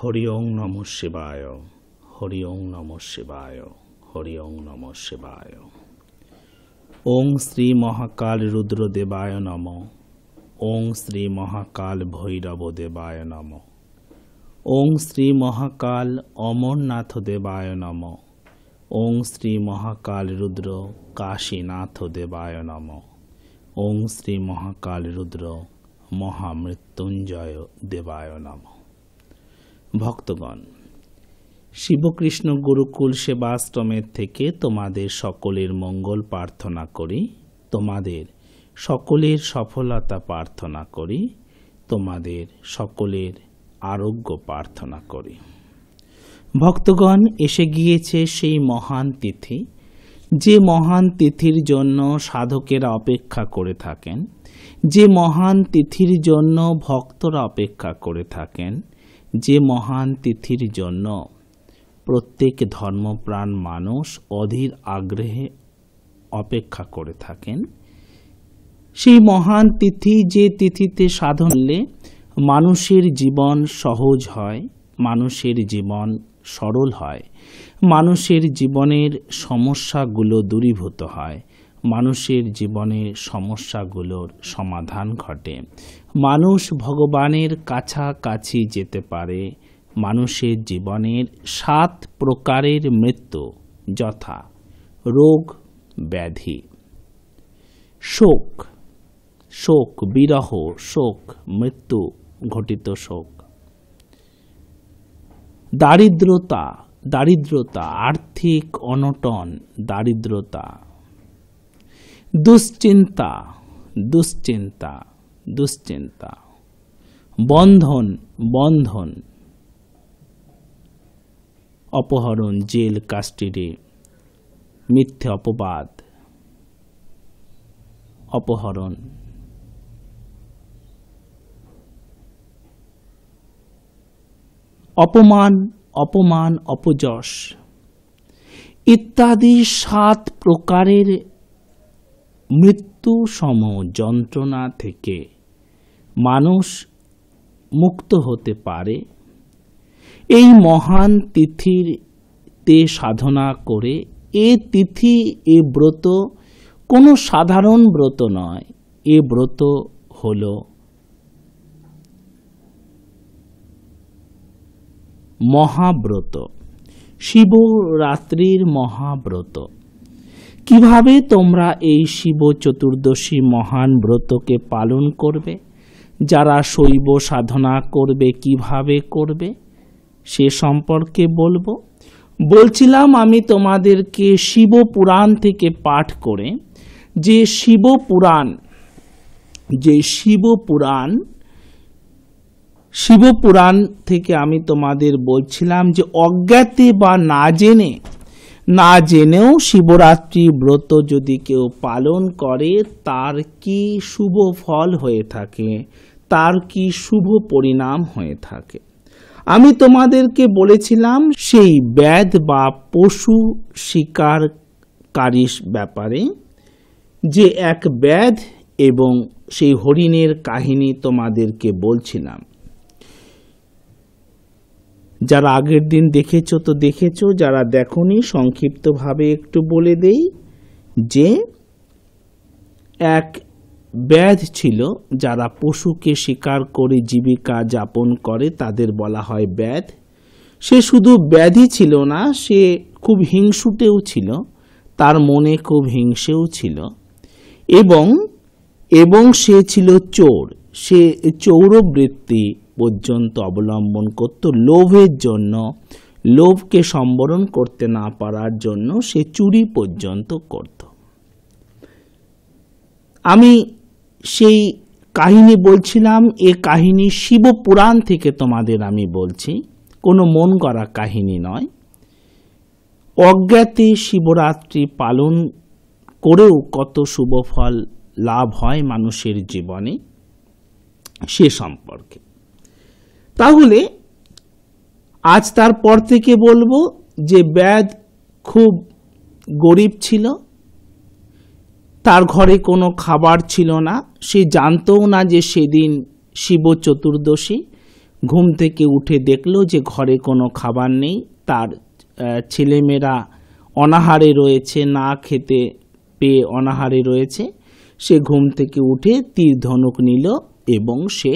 হরি ওং নমঃ শিবায়, হরি ওং নমঃ শিবায়, হরি ওং নমঃ শিবায়। ওং শ্রী মহাকাল রুদ্রদেবায় নমঃ, ওং শ্রী মহাকাল ভৈরব দেবায় নমঃ, ওং শ্রী মহাকাল অমরনাথ দেবায় নমঃ, ওং শ্রী মহাকাল রুদ্র কাশীনাথ দেবায় নমঃ, ওং শ্রী মহাকাল রুদ্র মহামৃত্যুঞ্জয় দেবায় নমঃ। ভক্তগণ, শিবকৃষ্ণ গুরুকুল সেবাশ্রমের থেকে তোমাদের সকলের মঙ্গল প্রার্থনা করি, তোমাদের সকলের সফলতা প্রার্থনা করি, তোমাদের সকলের আরোগ্য প্রার্থনা করি। ভক্তগণ, এসে গিয়েছে সেই মহান তিথি, যে মহান তিথির জন্য সাধকেরা অপেক্ষা করে থাকেন, যে মহান তিথির জন্য ভক্তরা অপেক্ষা করে থাকেন, যে মহান তিথির জন্য প্রত্যেক ধর্মপ্রাণ মানুষ অধীর আগ্রহে অপেক্ষা করে থাকেন। সেই মহান তিথি, যে তিথিতে সাধন করলে মানুষের জীবন সহজ হয়, মানুষের জীবন সরল হয়, মানুষের জীবনের সমস্যাগুলো দূরীভূত হয়, মানুষের জীবনের সমস্যাগুলোর সমাধান ঘটে, মানুষ ভগবানের কাছাকাছি যেতে পারে। মানুষের জীবনের 7 প্রকারের মৃত্যু, যথা রোগ, ব্যাধি, শোক, বিরহ, শোক, মৃত্যু ঘটিত শোক, দারিদ্রতা, আর্থিক অনটন, দারিদ্রতা, দুশ্চিন্তা, বন্ধন, অপহরণ, জেল, কাস্টডি, মিথ্যে অপবাদ, অপহরণ, অপমান, অপযশ ইত্যাদি 7 প্রকারের মৃত্যু সম যন্ত্রণা থেকে মানুষ মুক্ত হতে পারে এই মহান তিথিতে সাধনা করে। এ তিথি, এ ব্রত কোনো সাধারণ ব্রত নয়, এ ব্রত হল মহাব্রত, শিবরাত্রির মহাব্রত। কিভাবে তোমরা এই শিব চতুর্দশী মহান ব্রতকে পালন করবে, যারা শৈব সাধনা করবে কিভাবে করবে সে সম্পর্কে বলছিলাম আমি তোমাদেরকে শিব পুরাণ থেকে পাঠ করে। যে শিব পুরাণ থেকে আমি তোমাদের বলছিলাম যে অজ্ঞাতে বা না জেনেও শিবরাত্রি ব্রত যদি কেউ পালন করে তার কি শুভ ফল হয়ে থাকে, তার কি শুভ পরিণাম হয়ে থাকে। আমি তোমাদেরকে বলেছিলাম সেই ব্যাধ বা পশু শিকারকারীর ব্যাপারে, যে এক ব্যাধ এবং সেই হরিণের কাহিনী তোমাদেরকে বলছিলাম। যারা আগের দিন দেখেছো তো দেখেছো, যারা দেখোনি সংক্ষিপ্তভাবে একটু বলে দেই যে এক ব্যাধ ছিল, যারা পশুকে শিকার করে জীবিকা যাপন করে তাদের বলা হয় ব্যাধ। সে শুধু ব্যাধই ছিল না, সে খুব হিংসুটেও ছিল, তার মনে খুব হিংসেও ছিল এবং সে ছিল চোর। সে চৌরবৃত্তি পর্যন্ত অবলম্বন করত লোভের জন্য, লোভকে সম্বরণ করতে না পারার জন্য সে চুরি পর্যন্ত করত। আমি সেই কাহিনী বলছিলাম, এ কাহিনী শিব পুরাণ থেকে তোমাদের আমি বলছি, কোনো মন গড়া কাহিনী নয়। অজ্ঞাতে শিবরাত্রি পালন করেও কত শুভ ফল লাভ হয় মানুষের জীবনে সে সম্পর্কে। তাহলে আজ তারপর থেকে বলবো যে ব্যাধ খুব গরিব ছিল, তার ঘরে কোনো খাবার ছিল না, সে জানতও না যে সেদিন শিব চতুর্দশী। ঘুম থেকে উঠে দেখলো যে ঘরে কোনো খাবার নেই, তার ছেলেমেয়েরা অনাহারে রয়েছে, না খেতে পেয়ে অনাহারে রয়েছে। সে ঘুম থেকে উঠে তীর ধনুক নিল এবং সে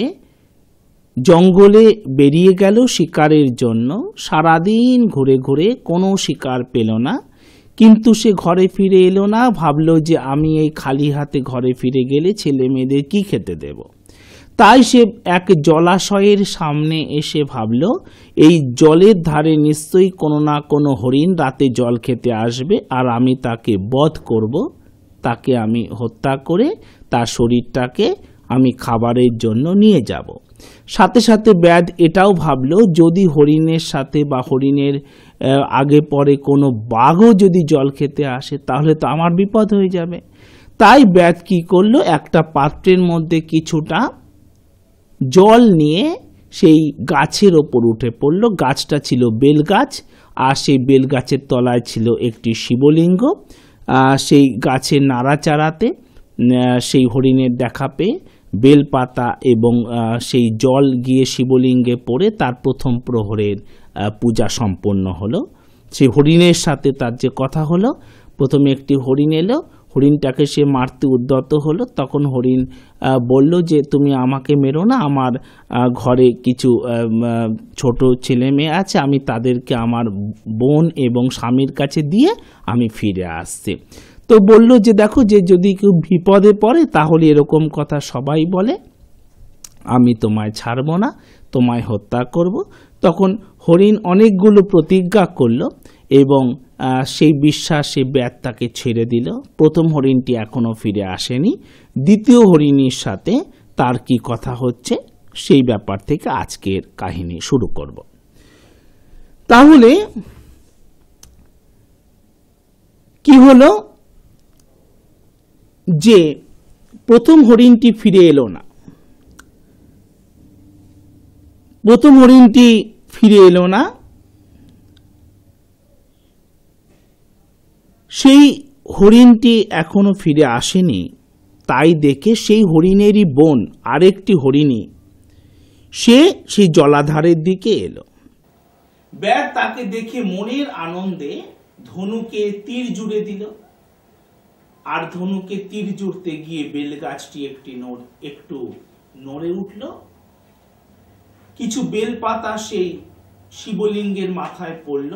জঙ্গলে বেরিয়ে গেল শিকারের জন্য। সারাদিন ঘুরে ঘুরে কোনো শিকার পেল না, কিন্তু সে ঘরে ফিরে এলো না। ভাবলো যে আমি এই খালি হাতে ঘরে ফিরে গেলে ছেলে মেয়েদের কি খেতে দেব। তাই সে এক জলাশয়ের সামনে এসে ভাবলো এই জলের ধারে নিশ্চয়ই কোনো না কোনো হরিণ রাতে জল খেতে আসবে, আর আমি তাকে বধ করব, তাকে আমি হত্যা করে তার শরীরটাকে আমি খাবারের জন্য নিয়ে যাব। সাথে সাথে ব্যাধ এটাও ভাবলো যদি হরিণের সাথে বা হরিণের আগে পরে কোনো বাঘও যদি জল খেতে আসে তাহলে তো আমার বিপদ হয়ে যাবে। তাই ব্যাধ কি করলো, একটা পাত্রের মধ্যে কিছুটা জল নিয়ে সেই গাছের ওপর উঠে পড়ল। গাছটা ছিল বেলগাছ, আর সেই বেলগাছের তলায় ছিল একটি শিবলিঙ্গ। সেই গাছের নাড়াচাড়াতে সেই হরিণের দেখা পেয়ে বেলপাতা এবং সেই জল গিয়ে শিবলিঙ্গে পড়ে তার প্রথম প্রহরের পূজা সম্পন্ন হলো। সেই হরিণের সাথে তার যে কথা হলো, প্রথমে একটি হরিণ এলো, হরিণটাকে সে মারতে উদ্যত হলো। তখন হরিণ বলল যে তুমি আমাকে মেরো না, আমার ঘরে কিছু ছোট ছেলে মেয়ে আছে, আমি তাদেরকে আমার বোন এবং স্বামীর কাছে দিয়ে আমি ফিরে আসছি। তো বলল যে দেখো, যে যদি কেউ বিপদে পড়ে তাহলে এরকম কথা সবাই বলে, আমি তোমায় ছাড়ব না, তোমায় হত্যা করব। তখন হরিণ অনেকগুলো প্রতিজ্ঞা করলো এবং সেই বিশ্বাসে ব্যাধ তাকে ছেড়ে দিল। প্রথম হরিণটি এখনো ফিরে আসেনি। দ্বিতীয় হরিণীর সাথে তার কি কথা হচ্ছে সেই ব্যাপার থেকে আজকের কাহিনী শুরু করব। তাহলে কি হলো যে প্রথম হরিণটি ফিরে এলো না। প্রথম হরিণটি ফিরে এলো না, সেই হরিণটি এখনো ফিরে আসেনি। তাই দেখে সেই হরিণেরই বোন আরেকটি হরিণী সে সেই জলাধারের দিকে এলো। ব্যাধ তাকে দেখে মনের আনন্দে ধনুকে তীর জুড়ে দিল, আর ধনুকে তীর জুড়তে গিয়ে বেলগাছটি একটু নড়ে উঠল। কিছু বেলপাতা সেই শিবলিঙ্গের মাথায় পড়ল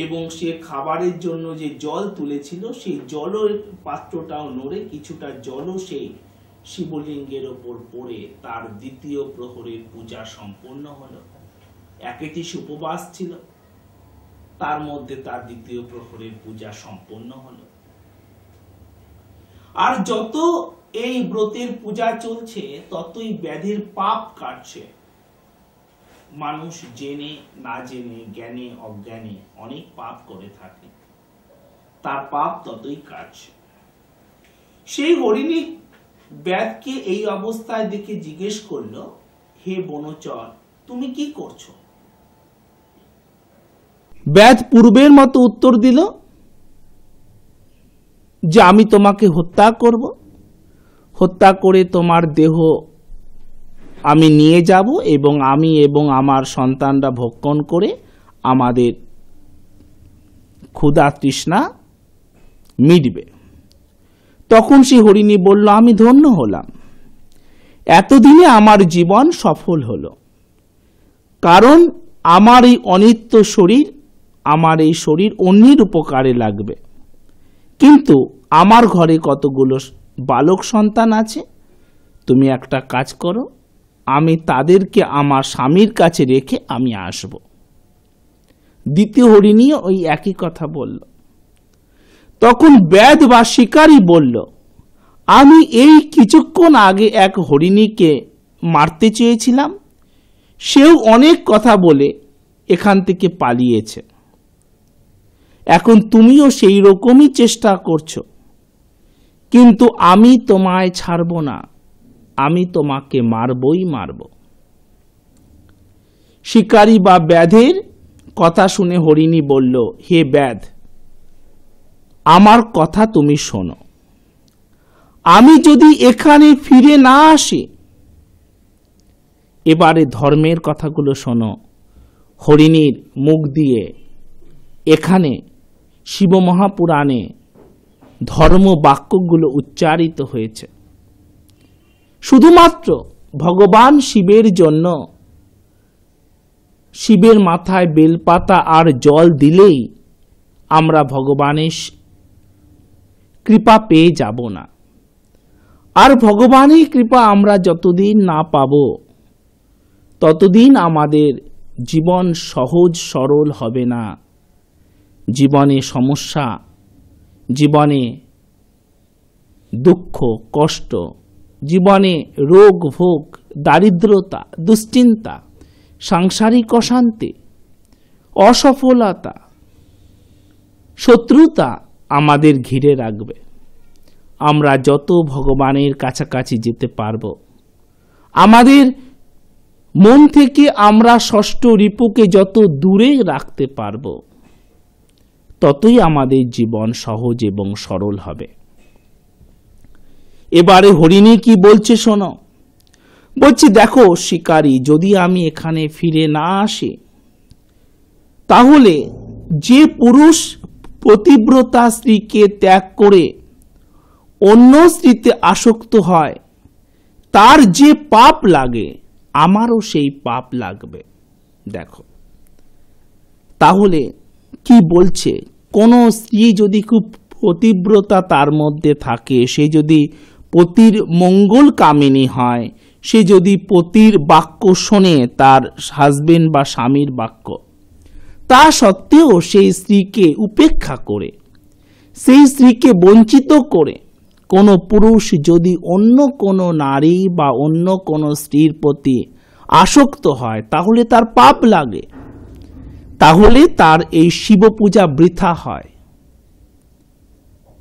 এবং সে খাবারের জন্য যে জল তুলেছিল সেই জলের পাত্রটাও নড়ে কিছুটা জলও সেই শিবলিঙ্গের ওপর পড়ে তার দ্বিতীয় প্রহরের পূজা সম্পন্ন হলো। 21 উপবাস ছিল, তার মধ্যে তার দ্বিতীয় প্রহরের পূজা সম্পন্ন হলো। আর যত এই ব্রতের পূজা চলছে ততই ব্যাধির পাপ কাটছে। মানুষ জেনে না জেনে, জ্ঞানে অজ্ঞানে অনেক পাপ করে থাকে, তার পাপ ততই কাটছে। সেই হরিণী ব্যাধকে এই অবস্থায় দেখে জিজ্ঞেস করলো, হে বনচর, তুমি কি করছো? ব্যাধ পূর্বের মতো উত্তর দিল যে আমি তোমাকে হত্যা করব, হত্যা করে তোমার দেহ আমি নিয়ে যাব এবং আমি এবং আমার সন্তানরা ভক্ষণ করে আমাদের ক্ষুধা তৃষ্ণা মিটবে। তখন সেই হরিণী বলল, আমি ধন্য হলাম, এতদিনে আমার জীবন সফল হলো, কারণ আমার এই অনিত্য শরীর, আমার এই শরীর অন্যের উপকারে লাগবে। কিন্তু আমার ঘরে কতগুলো বালক সন্তান আছে, তুমি একটা কাজ করো, আমি তাদেরকে আমার স্বামীর কাছে রেখে আমি আসব। দ্বিতীয় হরিণীও ওই একই কথা বলল। তখন ব্যাধ বা শিকারী বলল, আমি এই কিছুক্ষণ আগে এক হরিণীকে মারতে চেয়েছিলাম, সেও অনেক কথা বলে এখান থেকে পালিয়েছে। এখন তুমিও সেই রকমই চেষ্টা করছো, কিন্তু আমি তোমায় ছাড়ব না, আমি তোমাকে মারবই মারব। শিকারী বা ব্যাধের কথা শুনে হরিণী বলল, হে ব্যাধ, আমার কথা তুমি শোনো, আমি যদি এখানে ফিরে না আসি এবারে ধর্মের কথাগুলো শোনো। হরিণীর মুখ দিয়ে এখানে শিব মহাপুরাণে ধর্ম বাক্যগুলো উচ্চারিত হয়েছে। শুধুমাত্র ভগবান শিবের জন্য শিবের মাথায় বেলপাতা আর জল দিলেই আমরা ভগবানের কৃপা পেয়ে যাব না। আর ভগবানের কৃপা আমরা যতদিন না পাব ততদিন আমাদের জীবন সহজ সরল হবে না। জীবনে সমস্যা, জীবনে দুঃখ কষ্ট, জীবনে রোগ ভোগ, দারিদ্রতা, দুশ্চিন্তা, সাংসারিক অশান্তি, অসফলতা, শত্রুতা আমাদের ঘিরে রাখবে। আমরা যত ভগবানের কাছাকাছি যেতে পারব, আমাদের মন থেকে আমরা ষষ্ঠ রিপুকে যত দূরে রাখতে পারব, ততই আমাদের জীবন সহজ এবং সরল হবে। এবারে হরিণী কি বলছে শোনো। বলছি, দেখো শিকারী, যদি আমি এখানে ফিরে না আসি, তাহলে যে পুরুষ পতিব্রতা স্ত্রীকে ত্যাগ করে অন্য স্ত্রীতে আসক্ত হয়, তার যে পাপ লাগে আমারও সেই পাপ লাগবে। দেখো তাহলে কি বলছে, কোন স্ত্রী যদি খুব পতিব্রতা তার মধ্যে থাকে, সে যদি পতির মঙ্গল কামিনী হয়, সে যদি পতির বাক্য শোনে, তার হাজবেন্ড বা স্বামীর বাক্য, তা সত্ত্বেও সেই স্ত্রীকে উপেক্ষা করে, সেই স্ত্রীকে বঞ্চিত করে কোনো পুরুষ যদি অন্য কোনো নারী বা অন্য কোনো স্ত্রীর প্রতি আসক্ত হয়, তাহলে তার পাপ লাগে, তাহলে তার এই শিব পূজা বৃথা হয়,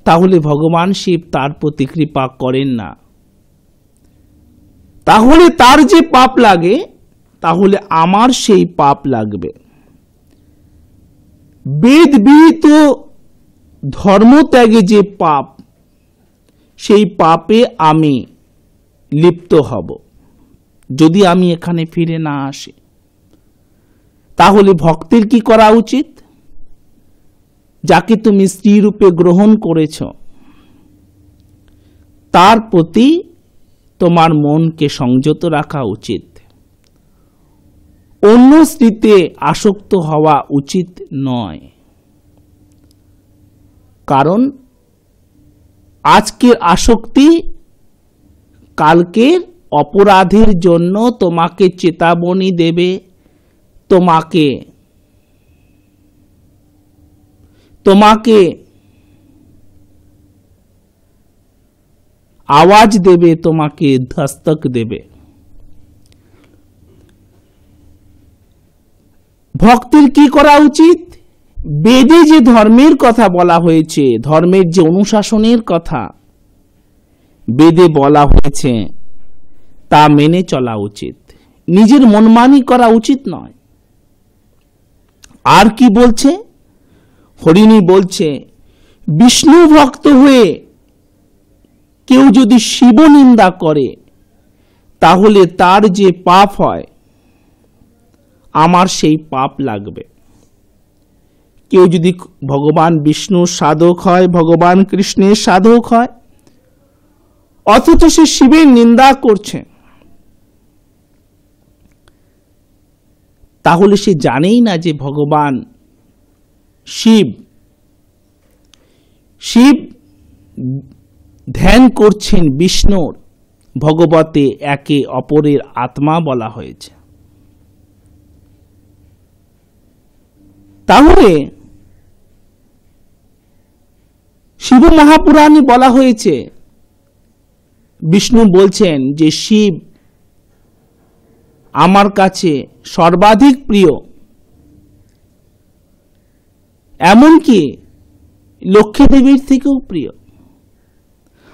তাহলে ভগবান শিব তার প্রতি কৃপা করেন না। তাহলে তার যে পাপ লাগে, তাহলে আমার সেই পাপ লাগবে। বেদ বিহিত ধর্মত্যাগে যে পাপ, সেই পাপে আমি লিপ্ত হব যদি আমি এখানে ফিরে না আসি। তাহলে ভক্তের কি করা উচিত? যাকে তুমি স্ত্রী রূপে গ্রহণ করেছ, তার প্রতি তোমার মনকে সংযত রাখা উচিত। অন্য স্ত্রীতে আসক্ত হওয়া উচিত নয়। কারণ আজকের আসক্তি কালকের অপরাধের জন্য তোমাকে চেতাবনী দেবে, তোমাকে আওয়াজ দেবে, তোমাকে দস্তক দেবে। ভক্তের কি করা উচিত? বেদে যে ধর্মের কথা বলা হয়েছে, ধর্মের যে অনুশাসনের কথা বেদে বলা হয়েছে, তা মেনে চলা উচিত। নিজের মনমানি করা উচিত নয়। আর কি বলছে? হরিণী বলছে, বিষ্ণু ভক্ত হয়ে কেউ যদি শিব নিন্দা করে, তাহলে তার যে পাপ হয় আমার সেই পাপ লাগবে। কেউ যদি ভগবান বিষ্ণুর সাধক হয়, ভগবান কৃষ্ণের সাধক হয়, অথচ সে শিবের নিন্দা করছে, তাহলে সে জানেই না যে ভগবান শিব ধ্যান করছেন বিষ্ণুর, ভগবতে একে অপরের আত্মা বলা হয়েছে। তাহলে শিব মহাপুরাণে বলা হয়েছে, বিষ্ণু বলছেন যে শিব আমার কাছে সর্বাধিক প্রিয়, এমনকি লক্ষ্মী দেবীর থেকেও প্রিয়।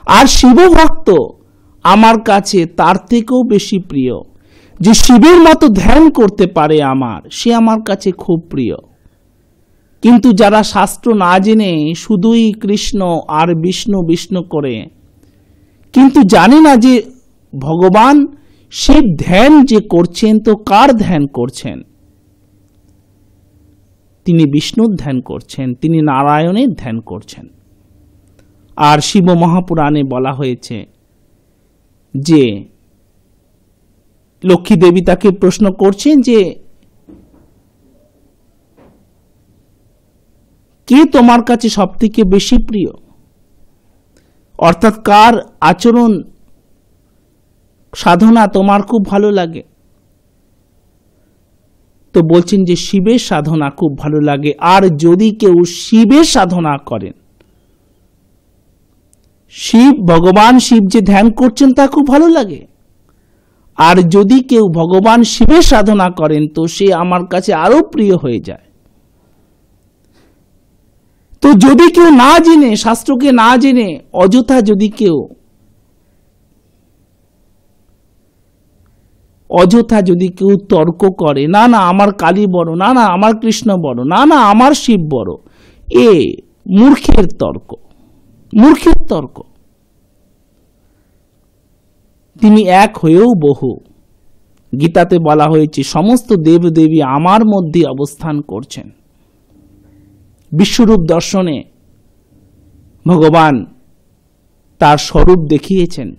আর শিব ভক্ত আমার কাছে তার থেকেও বেশি প্রিয়। যে শিবের মতো ধ্যান করতে পারে সে আমার কাছে খুব প্রিয়। কিন্তু যারা শাস্ত্র না জেনে শুধুই কৃষ্ণ আর বিষ্ণু বিষ্ণু করে, কিন্তু জানে না যে ভগবান সে ধ্যান যে করছেন, তো কার ধ্যান করছেন? তিনি বিষ্ণুর ধ্যান করছেন, তিনি নারায়ণের ধ্যান করছেন। আর শিব মহাপুরাণে বলা হয়েছে যে লক্ষ্মী দেবী তাকে প্রশ্ন করছেন যে কে তোমার কাছে সবথেকে বেশি প্রিয়, অর্থাৎ কার আচরণ সাধনা তোমার খুব ভালো লাগে? তো বলছেন যে শিবের সাধনা খুব ভালো লাগে। আর যদি কেউ শিবের সাধনা করেন, শিব ভগবান শিব যে ধ্যান করছেন তা খুব ভালো লাগে। আর যদি কেউ ভগবান শিবের সাধনা করেন তো সে আমার কাছে আরো প্রিয় হয়ে যায়। তো যদি কেউ না জেনে, শাস্ত্রকে না জেনে অযথা যদি কেউ তর্ক করে, না না আমার কালী বড়, না না আমার কৃষ্ণ বড়, না না আমার শিব বড়, এ মূর্খের তর্ক। তিনি এক হয়েও বহু। গীতাতে বলা হয়েছে সমস্ত দেবদেবী আমার মধ্যে অবস্থান করছেন। বিশ্বরূপ দর্শনে ভগবান তার স্বরূপ দেখিয়েছেন।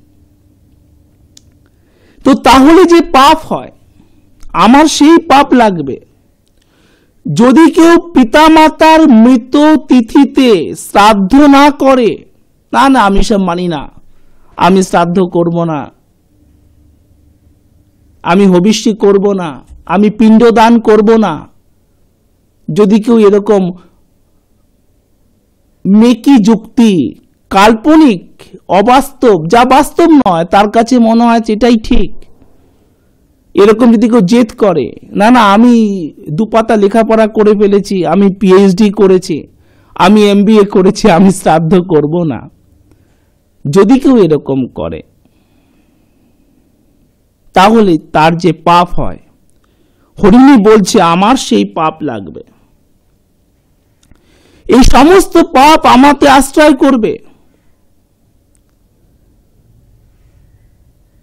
তো তাহলে যে পাপ হয়, আমার সেই পাপ লাগবে। যদি কেউ পিতামাতার মৃত তিথিতে শ্রাদ্ধ না করে, না না আমি সব মানি না, আমি শ্রাদ্ধ করব না, আমি হবিষ্যি করব না, আমি পিণ্ডদান করব না, যদি কেউ এরকম মেকি যুক্তি, কাল্পনিক, অবাস্তব, যা বাস্তব নয় তার কাছে মনে হয় এটাই ঠিক, এরকম যদি কেউ জেদ করে, না না আমি দুপাতা লেখাপড়া করে ফেলেছি, আমি পিএইচডি করেছি, আমি এমবিএ করেছি, আমি শ্রাদ্ধ করব না, যদি কেউ এরকম করে তাহলে তার যে পাপ হয়, হরিণী বলছে আমার সেই পাপ লাগবে। এই সমস্ত পাপ আমাকে আশ্রয় করবে।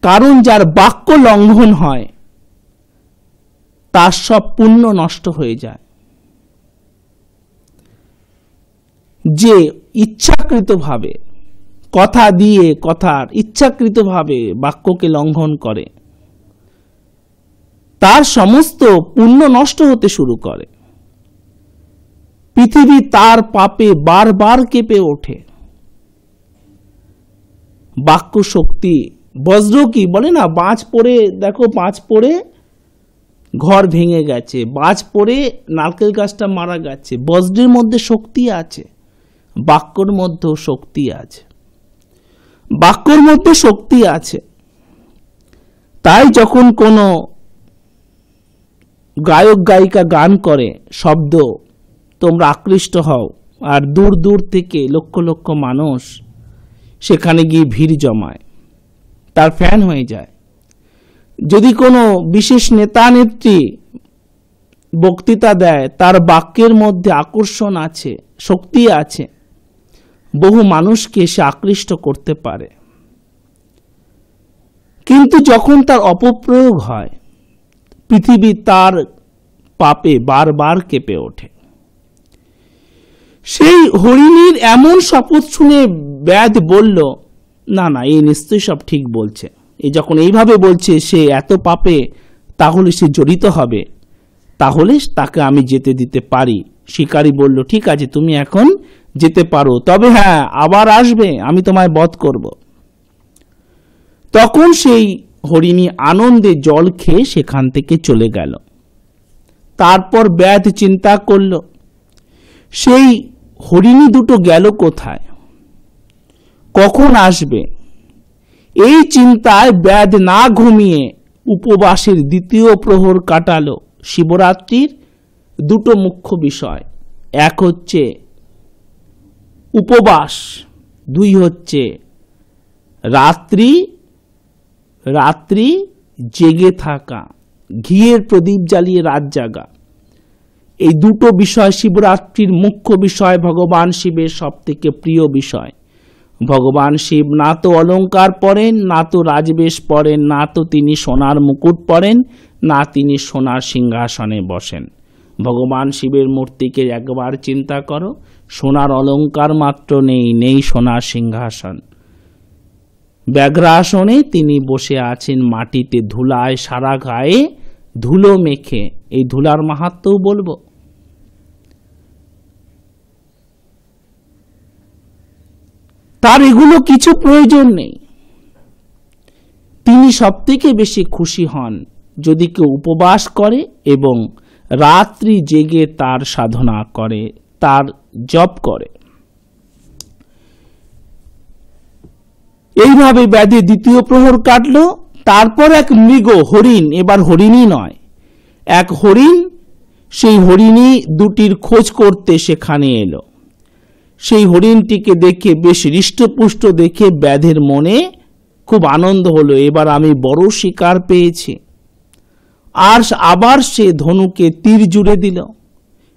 কারণ যার বাক্য লঙ্ঘন হয় তার সব পুণ্য নষ্ট হয়ে যায়। যে ইচ্ছাকৃতভাবে কথা দিয়ে কথার ইচ্ছাকৃতভাবে বাক্যকে লঙ্ঘন করে তার সমস্ত পুণ্য নষ্ট হতে শুরু করে। পৃথিবী তার পাপে বারবার কেঁপে ওঠে। বাক্য শক্তি, বজ্র কি বলে না, বাজ পড়ে, দেখো বাজ পড়ে ঘর ভেঙে গেছে, বাজ পড়ে নারকেল গাছটা মারা গেছে। বজ্রের মধ্যে শক্তি আছে, বাক্যর মধ্যেও শক্তি আছে, বাক্যর মধ্যে শক্তি আছে। তাই যখন কোনো গায়ক গায়িকা গান করে, শব্দ তোমরা আকৃষ্ট হও, আর দূর দূর থেকে লক্ষ লক্ষ মানুষ সেখানে গিয়ে ভিড় জমায়, তার ফ্যান হয়ে যায়। যদি কোনো বিশেষ নেতা নেত্রী বক্তৃতা দেয়, তার বাক্যের মধ্যে আকর্ষণ আছে, শক্তি আছে, বহু মানুষকে সে আকৃষ্ট করতে পারে। কিন্তু যখন তার অপপ্রয়োগ হয়, পৃথিবী তার পাপে বারবার কেঁপে ওঠে। সেই হরিণীর এমন শপথ শুনে ব্যাধ বলল, না না এই নিশ্চয়ই সব ঠিক বলছে, এই যখন এইভাবে বলছে সে এত পাপে তাহলে সে জড়িত হবে, তাহলে তাকে আমি যেতে দিতে পারি। শিকারী বলল ঠিক আছে তুমি এখন যেতে পারো, তবে হ্যাঁ আবার আসবে, আমি তোমায় বধ করব। তখন সেই হরিণী আনন্দে জল খেয়ে সেখান থেকে চলে গেল। তারপর ব্যাধ চিন্তা করল সেই হরিণী দুটো গেল কোথায়, কখন আসবে। এই চিন্তায় ব্যাধ না ঘুমিয়ে উপবাসের দ্বিতীয় প্রহর কাটালো। শিবরাত্রির দুটো মুখ্য বিষয়, এক হচ্ছে উপবাস, দুই হচ্ছে রাত্রি জেগে থাকা, ঘিয়ের প্রদীপ জ্বালিয়ে রাত জাগা। এই দুটো বিষয় শিবরাত্রির মুখ্য বিষয়, ভগবান শিবের সব থেকে প্রিয় বিষয়। ভগবান শিব না তো অলঙ্কার পরেন, না তো রাজবেশ পরেন, না তো তিনি সোনার মুকুট পরেন, না তিনি সোনার সিংহাসনে বসেন। ভগবান শিবের মূর্তিকে একবার চিন্তা করো, সোনার অলঙ্কার মাত্র নেই, নেই সোনার সিংহাসন। ব্যাঘ্রাসনে তিনি বসে আছেন মাটিতে, ধুলায় সারা গায়ে ধুলো মেখে। এই ধুলার মাহাত্ম্যও বলবো। তার এগুলো কিছু প্রয়োজন নেই। তিনি সবথেকে বেশি খুশি হন যদি কেউ উপবাস করে এবং রাত্রি জেগে তার সাধনা করে, তার জপ করে। এইভাবে ব্যাধি দ্বিতীয় প্রহর কাটল। তারপর এক মৃগ, হরিণ, এবার হরিণই নয়, এক হরিণ, সেই হরিণী দুটির খোঁজ করতে সেখানে এলো। সেই হরিণটিকে দেখে, বেশ হৃষ্টপুষ্ট দেখে ব্যাধের মনে খুব আনন্দ হলো, এবার আমি বড় শিকার পেয়েছি। আর আবার সে ধনুকে তীর জুড়ে দিল।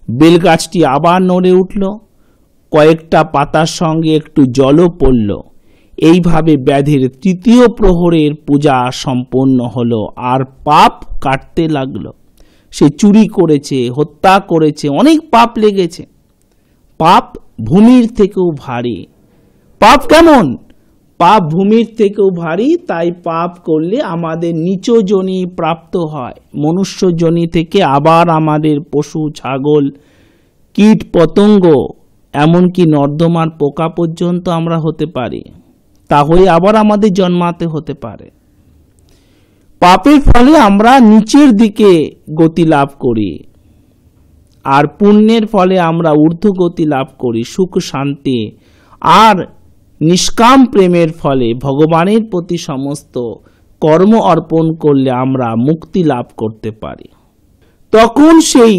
বেলগাছটি আবার নড়ে উঠল, কয়েকটা পাতার সঙ্গে একটু জলও পড়ল। এইভাবে ব্যাধির তৃতীয় প্রহরের পূজা সম্পন্ন হলো। আর পাপ কাটতে লাগলো। সে চুরি করেছে, হত্যা করেছে, অনেক পাপ লেগেছে। পাপ ভূমির থেকেও ভারী। পাপ কেমন? পাপ ভূমির থেকেও ভারী। তাই পাপ করলে আমাদের নিচ যোনি প্রাপ্ত হয়। মনুষ্য যোনি থেকে আবার আমাদের পশু, ছাগল, কীট পতঙ্গ, এমনকি নর্দমার পোকা পর্যন্ত আমরা হতে পারি। তা হয়ে আবার আমাদের জন্মাতে হতে পারে। পাপের ফলে আমরা নিচের দিকে গতি লাভ করি, আর পুণ্যের ফলে আমরা ঊর্ধ্বগতি লাভ করি, সুখ শান্তি। আর নিষ্কাম প্রেমের ফলে ভগবানের প্রতি সমস্ত কর্ম অর্পণ করলে আমরা মুক্তি লাভ করতে পারি। তখন সেই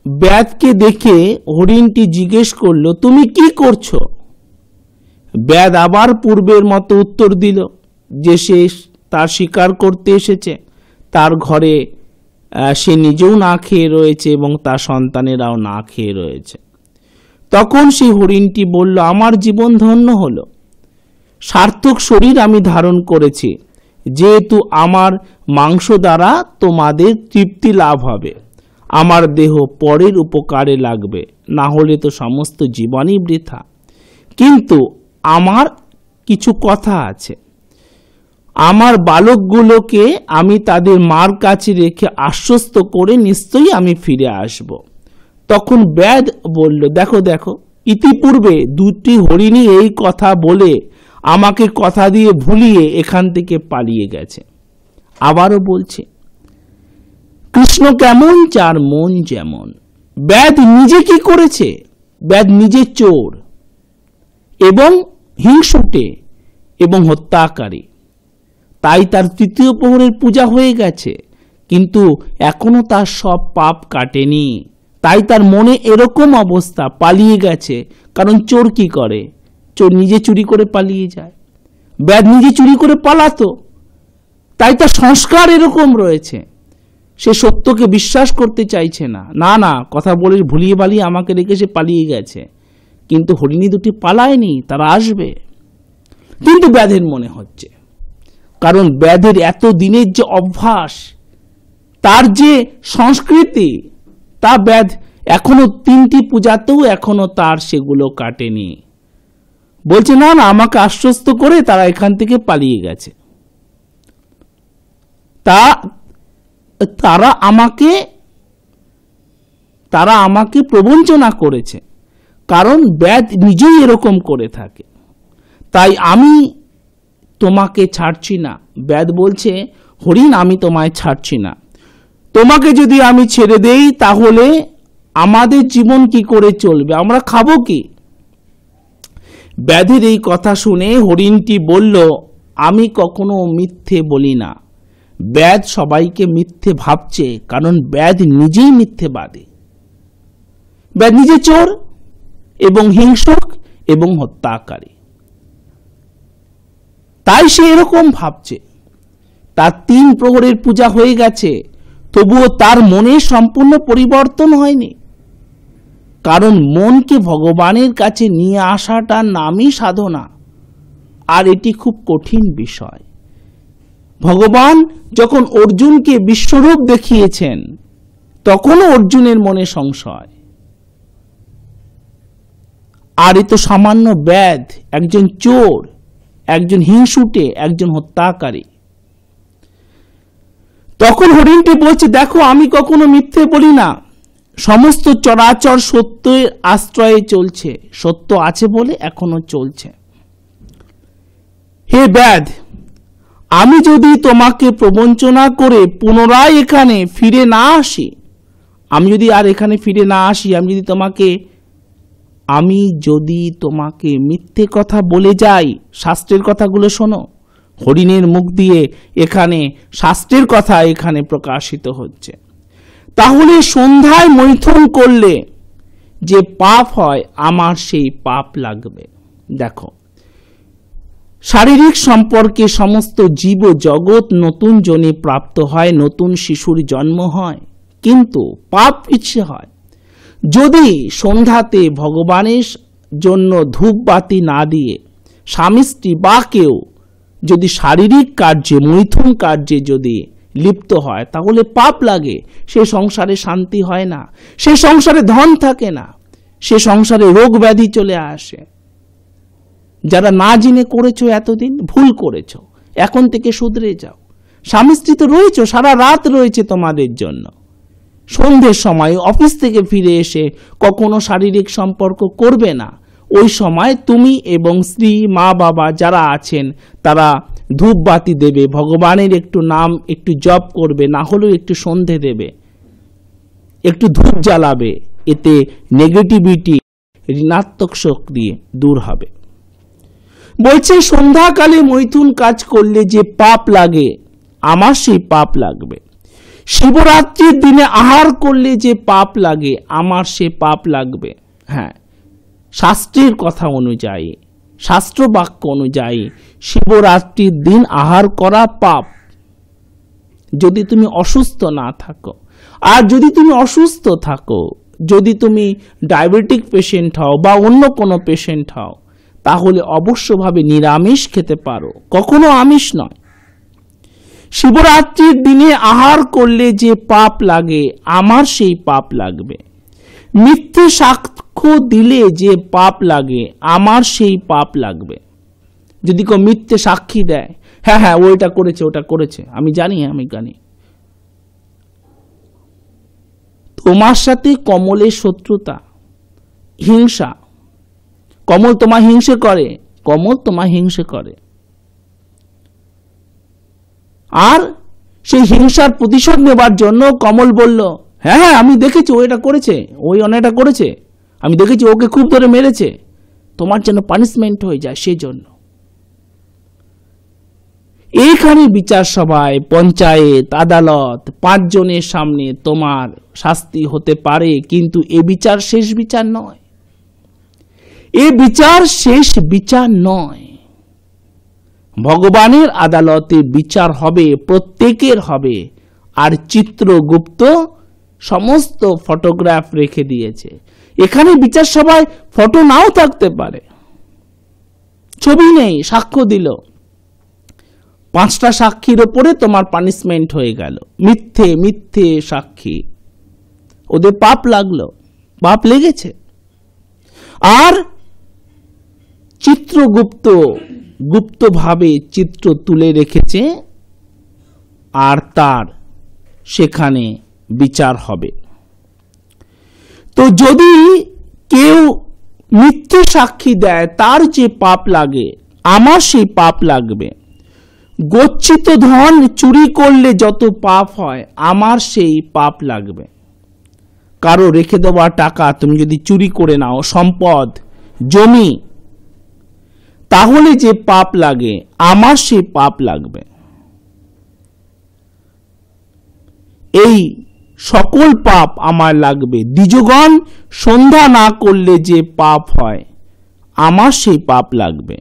ব্যাধকে দেখে হরিণটি জিজ্ঞেস করলো, তুমি কি করছো? ব্যাধ আবার পূর্বের মতো উত্তর দিল যে সে তার শিকার করতে এসেছে, তার ঘরে সে নিজেও না খেয়ে রয়েছে এবং তার সন্তানেরাও না খেয়ে রয়েছে। তখন সেই হরিণটি বলল, আমার জীবন ধন্য হলো, সার্থক শরীর আমি ধারণ করেছি, যেহেতু আমার মাংস দ্বারা তোমাদের তৃপ্তি লাভ হবে, আমার দেহ পরের উপকারে লাগবে, না হলে তো সমস্ত জীবনই বৃথা। কিন্তু আমার কিছু কথা আছে। আমার বালকগুলোকে আমি তাদের মার কাছে রেখে আশ্বস্ত করে নিশ্চয়ই আমি ফিরে আসব। তখন ব্যাধ বলল, দেখো দেখো, ইতিপূর্বে দুটি হরিণী এই কথা বলে আমাকে কথা দিয়ে ভুলিয়ে এখান থেকে পালিয়ে গেছে। আবারও বলছে, কৃষ্ণ কেমন যার মন যেমন। ব্যাধ নিজে কি করেছে? ব্যাধ নিজে চোর এবং হিংসুটে এবং হত্যাকারী। তাই তার তৃতীয় প্রহরের পূজা হয়ে গেছে, কিন্তু এখনো তার সব পাপ কাটেনি। তাই তার মনে এরকম অবস্থা, পালিয়ে গেছে। কারণ চোর কি করে? চোর নিজে চুরি করে পালিয়ে যায়। ব্যাধ নিজে চুরি করে পালাতো, তাই তার সংস্কার এরকম রয়েছে। সে সত্যকে বিশ্বাস করতে চাইছে না। না না, কথা বলে ভুলিয়ে বালিয়ে আমাকে রেখে সে পালিয়ে গেছে। কিন্তু হরিণী দুটি পালায়নি, তারা আসবে। কিন্তু ব্যাধের মনে হচ্ছে, কারণ ব্যাধের এত দিনের যে অভ্যাস, তার যে সংস্কৃতি, তা ব্যাধ এখনো তিনটি পূজাতেও এখনো তার সেগুলো কাটেনি। বলছে, না না, আমাকে আশ্বস্ত করে তারা এখান থেকে পালিয়ে গেছে। তারা আমাকে প্রবঞ্চনা করেছে, কারণ ব্যাধ নিজেই এরকম করে থাকে। তাই আমি তোমাকে ছাড়ছি না। ব্যাধ বলছে, হরিণ, আমি তোমায় ছাড়ছি না। তোমাকে যদি আমি ছেড়ে দেই তাহলে আমাদের জীবন কি করে চলবে? আমরা খাবো কি? ব্যাধের এই কথা শুনে হরিণটি বলল, আমি কখনো মিথ্যে বলি না। ব্যাধ সবাইকে মিথ্যে ভাবছে, কারণ ব্যাধ নিজেই মিথ্যেবাদী। ব্যাধ নিজে চোর এবং হিংসুক এবং হত্যাকারী। তাই সে এরকম ভাবছে। তার 3 প্রহরের পূজা হয়ে গেছে, তবুও তার মনে সম্পূর্ণ পরিবর্তন হয়নি। কারণ মনকে ভগবানের কাছে নিয়ে আসাটার নামই সাধনা। আর এটি খুব কঠিন বিষয়। ভগবান যখন অর্জুনকে বিশ্বরূপ দেখিয়েছেন তখনও অর্জুনের মনে সংশয়, আর এ তো সামান্য ব্যাধ, একজন চোর, একজন হিংসুটে, একজন হত্যাকারী। তখন হরিণটি বলছে, দেখো আমি কখনো মিথ্যে বলি না, সমস্ত চরাচর সত্যের আশ্রয়ে চলছে, সত্য আছে বলে এখনো চলছে। হে ব্যাধ, আমি যদি তোমাকে প্রবঞ্চনা করে পুনরায় এখানে ফিরে না আসি, আমি যদি আর এখানে ফিরে না আসি, আমি যদি তোমাকে মিথ্যে কথা বলে যাই, শাস্ত্রের কথাগুলো শোনো, হরিণের মুখ দিয়ে এখানে শাস্ত্রের কথা এখানে প্রকাশিত হচ্ছে, তাহলে সন্ধ্যায় মৈথুন করলে যে পাপ হয় আমার সেই পাপ লাগবে। দেখো, শারীরিক সম্পর্কে সমস্ত জীব জগৎ নতুন জনে প্রাপ্ত হয়, নতুন শিশুর জন্ম হয়, কিন্তু পাপ ইচ্ছে হয় যদি সন্ধ্যাতে ভগবানের জন্য ধূপবাতি না দিয়ে স্বামী স্ত্রী বা কেউ যদি শারীরিক কার্যে মৈথুন কার্যে যদি লিপ্ত হয়, তাহলে পাপ লাগে। সে সংসারে শান্তি হয় না, সে সংসারে ধন থাকে না, সে সংসারে রোগ ব্যাধি চলে আসে। যারা না জেনে করেছো, এতদিন ভুল করেছো, এখন থেকে শুধরে যাও। স্বামী স্ত্রী তো রয়েছে, সারা রাত রয়েছে তোমাদের জন্য। সন্ধ্যের সময় অফিস থেকে ফিরে এসে কখনো শারীরিক সম্পর্ক করবে না। ওই সময় তুমি এবং স্ত্রী, মা বাবা যারা আছেন তারা ধূপবাতি দেবে, ভগবানের একটু নাম একটু জপ করবে, না হলেও একটু সন্ধে দেবে, একটু ধূপ জ্বালাবে। এতে নেগেটিভিটি, ঋণাত্মক শক্তি দূর হবে। বলছে সন্ধ্যাকালে মৈথুন কাজ করলে যে পাপ লাগে আমার সেই পাপ লাগবে। শিবরাত্রির দিনে আহার করলে যে পাপ লাগে আমার সে পাপ লাগবে। হ্যাঁ, শাস্ত্রের কথা অনুযায়ী, শাস্ত্র বাক্য অনুযায়ী শিবরাত্রির দিন আহার করা পাপ, যদি তুমি অসুস্থ না থাকো। আর যদি তুমি অসুস্থ থাকো, যদি তুমি ডায়াবেটিক পেশেন্ট হও বা অন্য কোনো পেশেন্ট হও, তাহলে অবশ্যভাবে নিরামিষ খেতে পারো, কখনো আমিষ নয়। শিবরাত্রির দিনে আহার করলে যে পাপ লাগে আমার সেই পাপ লাগবে। মিথ্যে সাক্ষ্য দিলে যে পাপ লাগে আমার সেই পাপ লাগবে। যদি কেউ মিথ্যে সাক্ষী দেয়, হ্যাঁ হ্যাঁ ওইটা করেছে, ওটা করেছে, আমি জানি, তোমার সাথে কমলের শত্রুতা, হিংসা, কমল তোমার হিংসে করে, আর সেই হিংসার প্রতিশোধ নেবার জন্য কমল বলল, হ্যাঁ হ্যাঁ আমি দেখেছি ও এটা করেছে, ওই অন্যায়টা করেছে, আমি দেখেছি ওকে খুব ধরে মেরেছে, তোমার যেন পানিশমেন্ট হয়ে যায় সেই জন্য। এইখানে বিচার সভায়, পঞ্চায়েত, আদালত, 5 জনের সামনে তোমার শাস্তি হতে পারে, কিন্তু এ বিচার শেষ বিচার নয়। এ বিচার শেষ বিচার নয়। ভগবানের আদালতে বিচার হবে, প্রত্যেকের হবে। আর চিত্রগুপ্ত সমস্ত ফটোগ্রাফ রেখে দিয়েছে। এখানে বিচার সভায় ফটো নাও থাকতে পারে, ছবি নেই, সাক্ষ্য দিল, 5টা সাক্ষীর ওপরে তোমার পানিশমেন্ট হয়ে গেল। মিথ্যে সাক্ষী, ওদের পাপ লাগলো, পাপ লেগেছে। আর চিত্রগুপ্ত গুপ্তভাবে চিত্র তুলে রেখেছে, আর তার সেখানে বিচার হবে। তো যদি কেউ মিথ্যে সাক্ষী দেয়, তার যে পাপ লাগে আমার সেই পাপ লাগবে। গচ্ছিত ধন চুরি করলে যত পাপ হয় আমার সেই পাপ লাগবে। কারো রেখে দেওয়া টাকা তুমি যদি চুরি করে নাও, সম্পদ, জমি, তাহলে যে পাপ লাগে আমার সেই পাপ লাগবে। এই সকল পাপ আমার লাগবে। দ্বিজগণ সন্ধ্যা না করলে যে পাপ হয় আমার সেই পাপ লাগবে।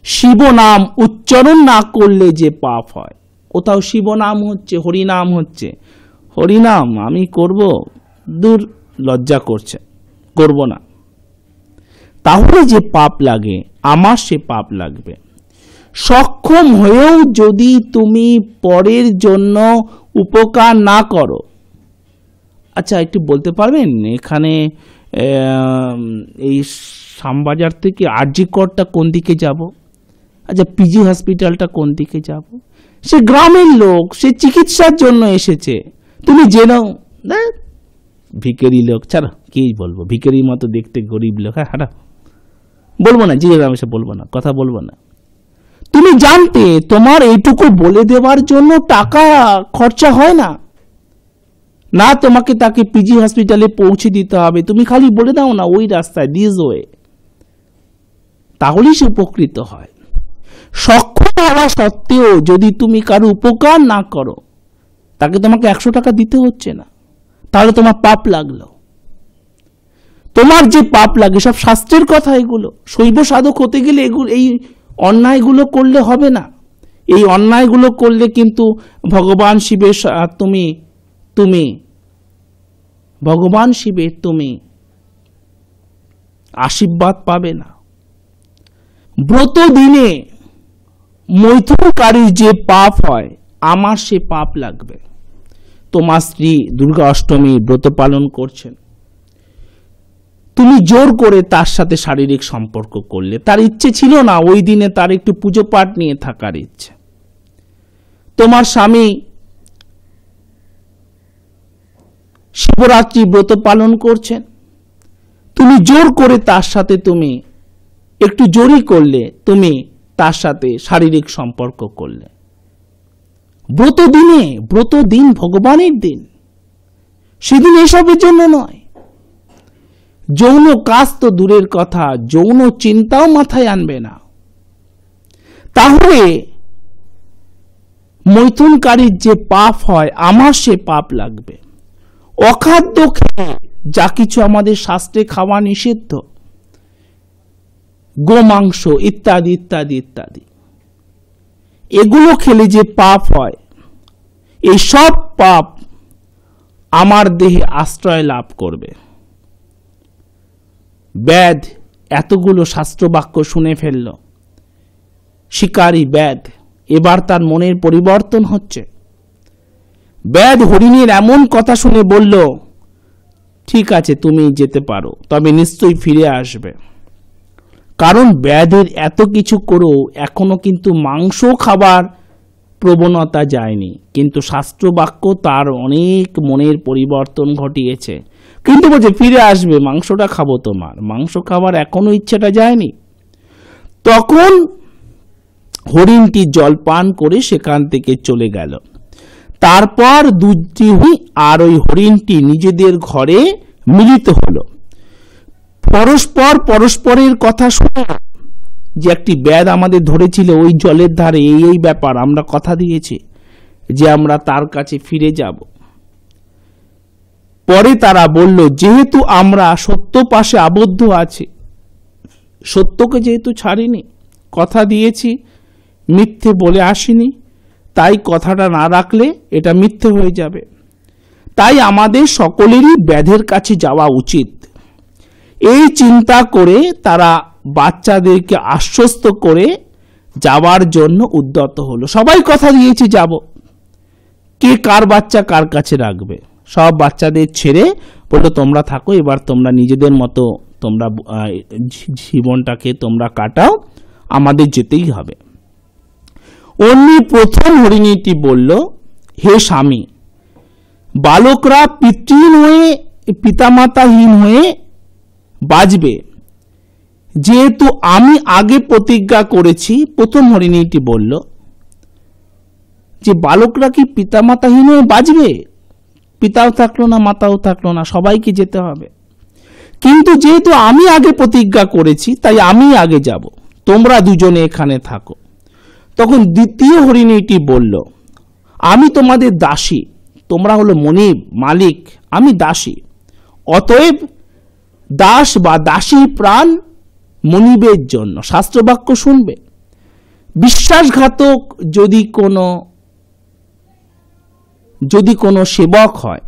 শিব নাম উচ্চারণ না করলে যে পাপ হয়, কোথাও শিব নাম হচ্ছে, হরিনাম হচ্ছে, হরিনাম আমি করব, দূর, লজ্জা করছে, করব না, তাহলে যে পাপ লাগে আমার সে পাপ লাগবে। সক্ষম হয়েও যদি তুমি পরের জন্য উপকার না করো। আচ্ছা, একটু বলতে পারবেন এখানে এই শ্যামবাজার থেকে আরজি করটা কোন দিকে যাব? আচ্ছা, পিজি হসপিটালটা কোন দিকে যাব? সে গ্রামের লোক, সে চিকিৎসার জন্য এসেছে, তুমি জেনো ভিখারি লোক। ছাড়ো, কি বলবো, ভিখারির মতো দেখতে গরিব লোক। হ্যাঁ হাঁটা, বলবো না, জিজ্ঞেস আমি বলবো না, কথা বলবো না। তুমি জানতে তোমার এইটুকু বলে দেওয়ার জন্য টাকা খরচা হয় না, না তোমাকে তাকে পিজি হসপিটালে পৌঁছে দিতে হবে, তুমি খালি বলে দাও না ওই রাস্তায় দিস ওয়ে, তাহলেই সে উপকৃত হয়। সক্ষম হওয়া সত্ত্বেও যদি তুমি কারো উপকার না করো, তাকে তোমাকে 100 টাকা দিতে হচ্ছে না, তাহলে তোমার পাপ লাগলো। তোমার যে পাপ লাগে সব শাস্ত্রের কথা এগুলো। শৈব সাধক হতে গেলে এগুলো, এই অন্যায়গুলো করলে হবে না। এই অন্যায়গুলো করলে কিন্তু ভগবান শিবের তুমি ভগবান শিবের তুমি আশীর্বাদ পাবে না। ব্রত দিনে মৈথুনকারীর যে পাপ হয়, আমার সে পাপ লাগবে। তোমার স্ত্রী দুর্গা অষ্টমী ব্রত পালন করছেন, তুমি জোর করে তার সাথে শারীরিক সম্পর্ক করলে, তার ইচ্ছে ছিল না ওই দিনে তার একটু পুজো পাঠ নিয়ে থাকার ইচ্ছে। তোমার স্বামী শিবরাত্রি ব্রত পালন করছেন, তুমি জোর করে তার সাথে তুমি একটু জোরই করলে, তুমি তার সাথে শারীরিক সম্পর্ক করলে। ব্রত দিন ভগবানের দিন, সেদিন এসবের জন্য নয়। যৌন কাজ তো দূরের কথা, যৌন চিন্তাও মাথায় আনবে না। তাহলে মৈথুনকারীর যে পাপ হয়, আমার সে পাপ লাগবে। অখাদ্য খেয়ে, যা কিছু আমাদের শাস্ত্রে খাওয়া নিষিদ্ধ, গোমাংস ইত্যাদি ইত্যাদি ইত্যাদি, এগুলো খেলে যে পাপ হয়, এই সব পাপ আমার দেহে আশ্রয় লাভ করবে। ব্যাধ এতগুলো শাস্ত্রবাক্য শুনে ফেলল, শিকারী ব্যাধ এবার তার মনের পরিবর্তন হচ্ছে। ব্যাধ হরিণীর এমন কথা শুনে বলল, ঠিক আছে তুমি যেতে পারো, তবে নিশ্চয়ই ফিরে আসবে। কারণ ব্যাধের এত কিছু করেও এখনো কিন্তু মাংস খাবার প্রবণতা যায়নি, কিন্তু শাস্ত্রবাক্য তার অনেক মনের পরিবর্তন ঘটিয়েছে। কিন্তু বলছে ফিরে আসবে, মাংসটা খাবো, তোমার মাংস খাবার এখনো ইচ্ছেটা যায়নি। তখন হরিণটি জল পান করে সেখান থেকে চলে গেল। তারপর দুটি আর ওই হরিণটি নিজেদের ঘরে মিলিত হলো। পরস্পরের কথা শুনে, যে একটি ব্যাধ আমাদের ধরেছিল ওই জলের ধারে, এই ব্যাপার আমরা কথা দিয়েছি যে আমরা তার কাছে ফিরে যাব। পরে তারা বলল, যেহেতু আমরা সত্য পাশে আবদ্ধ আছি, সত্যকে যেহেতু ছাড়িনি, কথা দিয়েছি, মিথ্যে বলে আসিনি, তাই কথাটা না রাখলে এটা মিথ্যে হয়ে যাবে। তাই আমাদের সকলেরই ব্যাধের কাছে যাওয়া উচিত। এই চিন্তা করে তারা বাচ্চাদেরকে আশ্বস্ত করে যাওয়ার জন্য উদ্যত হলো। সবাই কথা দিয়েছে যাব, কে কার বাচ্চা কার কাছে রাখবে, সব বাচ্চাদের ছেড়ে বললো তোমরা থাকো, এবার তোমরা নিজেদের মতো তোমরা জীবনটাকে তোমরা কাটাও, আমাদের যেতেই হবে। অমনি প্রথম হরিণীটি বলল, হে স্বামী, বালকরা পিতৃহীন হয়ে, পিতামাতাহীন হয়ে বাঁচবে, যেহেতু আমি আগে প্রতিজ্ঞা করেছি। প্রথম হরিণীটি বলল যে বালকরা কি পিতামাতাহীন হয়ে বাঁচবে? পিতাও থাকলো না, মাতাও থাকলো না, সবাইকে যেতে হবে। কিন্তু যেহেতু আমি আগে প্রতিজ্ঞা করেছি, তাই আমি আগে যাব, তোমরা দুজনে এখানে থাকো। তখন দ্বিতীয় হরিণীটি বলল, আমি তোমাদের দাসী, তোমরা হলো মনিব, মালিক, আমি দাসী। অতএব দাস বা দাসী প্রাণ মনিবের জন্য শাস্ত্রবাক্য শুনবে। বিশ্বাসঘাতক যদি কোনো সেবক হয়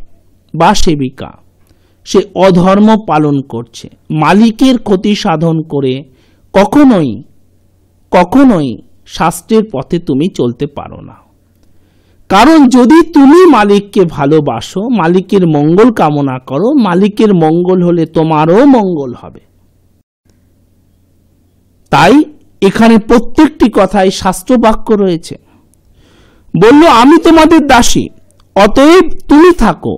বা সেবিকা, সে অধর্ম পালন করছে, মালিকের ক্ষতি সাধন করে কখনোই শাস্ত্রের পথে তুমি চলতে পারো না। কারণ যদি তুমি মালিককে ভালোবাসো, মালিকের মঙ্গল কামনা করো, মালিকের মঙ্গল হলে তোমারও মঙ্গল হবে। তাই এখানে প্রত্যেকটি কথায় শাস্ত্রবাক্য রয়েছে। বলল আমি তোমাদের দাসী, অতএব তুমি থাকো,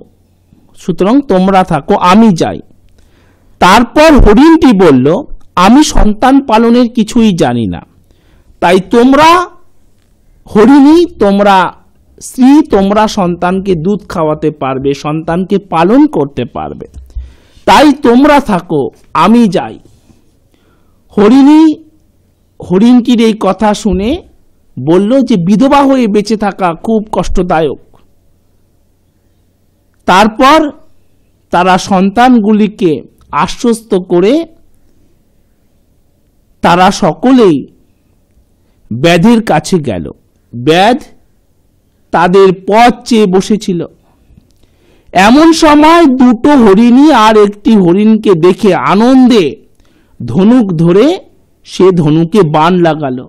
সুতরাং তোমরা থাকো, আমি যাই। তারপর হরিণটি বলল আমি সন্তান পালনের কিছুই জানি না, তাই তোমরা হরিণী, তোমরা স্ত্রী, তোমরা সন্তানকে দুধ খাওয়াতে পারবে, সন্তানকে পালন করতে পারবে, তাই তোমরা থাকো, আমি যাই। হরিণটির এই কথা শুনে বলল যে বিধবা হয়ে বেঁচে থাকা খুব কষ্টদায়ক। তারপর তারা সন্তানগুলিকে আশ্বস্ত করে তারা সকলেই ব্যাধের কাছে গেল। ব্যাধ তাদের পথ চেয়ে বসেছিল। এমন সময় দুটো হরিণী আর একটি হরিণকে দেখে আনন্দে ধনুক ধরে সে ধনুকে বাণ লাগালো।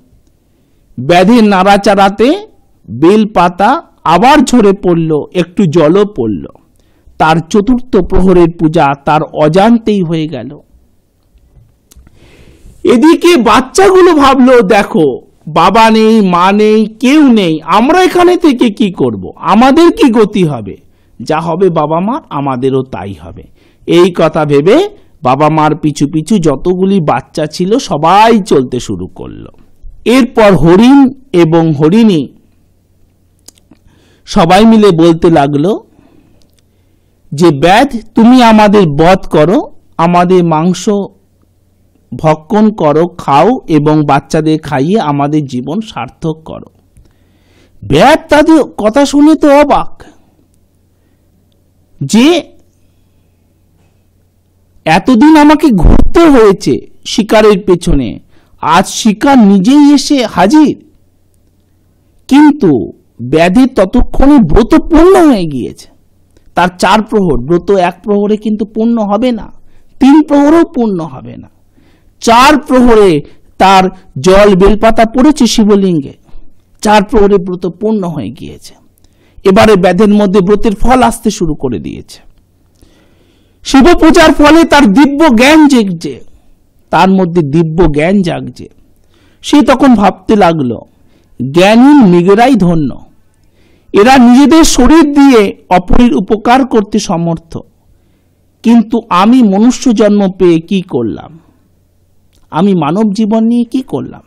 ব্যাধের নাড়াচাড়াতে বেলপাতা আবার ঝরে পড়ল, একটু জলও পড়ল। তার চতুর্থ প্রহরের পূজা তার অজান্তেই হয়ে গেল। এদিকে বাচ্চাগুলো ভাবলো দেখো বাবা নেই, মা নেই, কেউ নেই, আমরা এখানে থেকে কি করব, আমাদের কি গতি হবে, যা হবে বাবা মার আমাদেরও তাই হবে। এই কথা ভেবে বাবা মার পিছু পিছু যতগুলি বাচ্চা ছিল সবাই চলতে শুরু করলো। এরপর হরিণ এবং হরিণী সবাই মিলে বলতে লাগলো যে ব্যাধ তুমি আমাদের বধ করো, আমাদের মাংস ভক্ষণ করো, খাও এবং বাচ্চাদের খাইয়ে আমাদের জীবন সার্থক করো। ব্যাধ তাদের কথা শুনে তো অবাক, যে এতদিন আমাকে ঘুরতে হয়েছে শিকারের পেছনে, আজ শিকার নিজেই এসে হাজির। কিন্তু ব্যাধের ততক্ষণে ব্রত পূর্ণ হয়ে গিয়েছে। তার 4 প্রহর, ব্রত 1 প্রহরে কিন্তু পূর্ণ হবে না, 3 প্রহরও পূর্ণ হবে না। 4 প্রহরে তার জল বেলপাতা পড়েছে শিবলিঙ্গে, 4 প্রহরে ব্রত পূর্ণ হয়ে গিয়েছে। এবারে ব্যাধের মধ্যে ব্রতের ফল আসতে শুরু করে দিয়েছে। শিব পূজার ফলে তার দিব্য জ্ঞান জেগছে, তার মধ্যে দিব্য জ্ঞান জাগছে। সে তখন ভাবতে লাগলো জ্ঞানী মৃগেরাই ধন্য, এরা নিজেদের শরীর দিয়ে অপরের উপকার করতে সমর্থ, কিন্তু আমি মনুষ্য জন্ম পেয়ে কি করলাম, আমি মানব জীবন নিয়ে কি করলাম,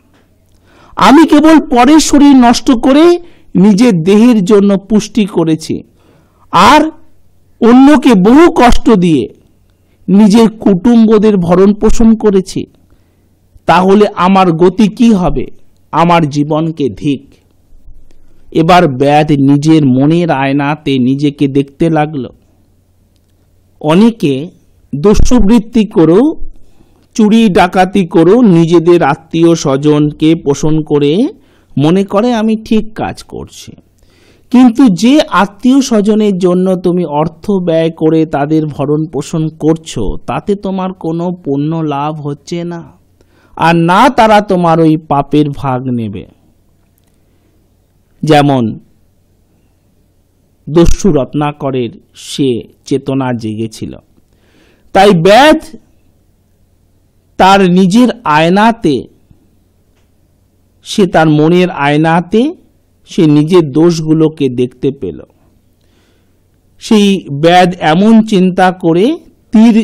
আমি কেবল পরের শরীর নষ্ট করে নিজের দেহের জন্য পুষ্টি করেছি, আর অন্যকে বহু কষ্ট দিয়ে নিজের কুটুম্বদের ভরণ পোষণ করেছি, তাহলে আমার গতি কি হবে, আমার জীবনকে ধিক। এবার ব্যাধ নিজের মনের আয়নাতে নিজেকে দেখতে লাগলো। অনেকে দস্যুবৃত্তি করেও, চুরি ডাকাতি করেও নিজেদের আত্মীয় স্বজনকে পোষণ করে মনে করে আমি ঠিক কাজ করছি, কিন্তু যে আত্মীয় স্বজনের জন্য তুমি অর্থ ব্যয় করে তাদের ভরণ পোষণ করছো, তাতে তোমার কোনো পুণ্য লাভ হচ্ছে না, আর না তারা তোমার ওই পাপের ভাগ নেবে। যেমন দস্যু রত্নাকরের সে চেতনা জেগেছিল। তাই ব্যাধ তার নিজের আয়নাতে, সে তার মনের আয়নাতে সে নিজের দোষগুলোকে দেখতে পেল। সেই ব্যাধ এমন চিন্তা করে তীর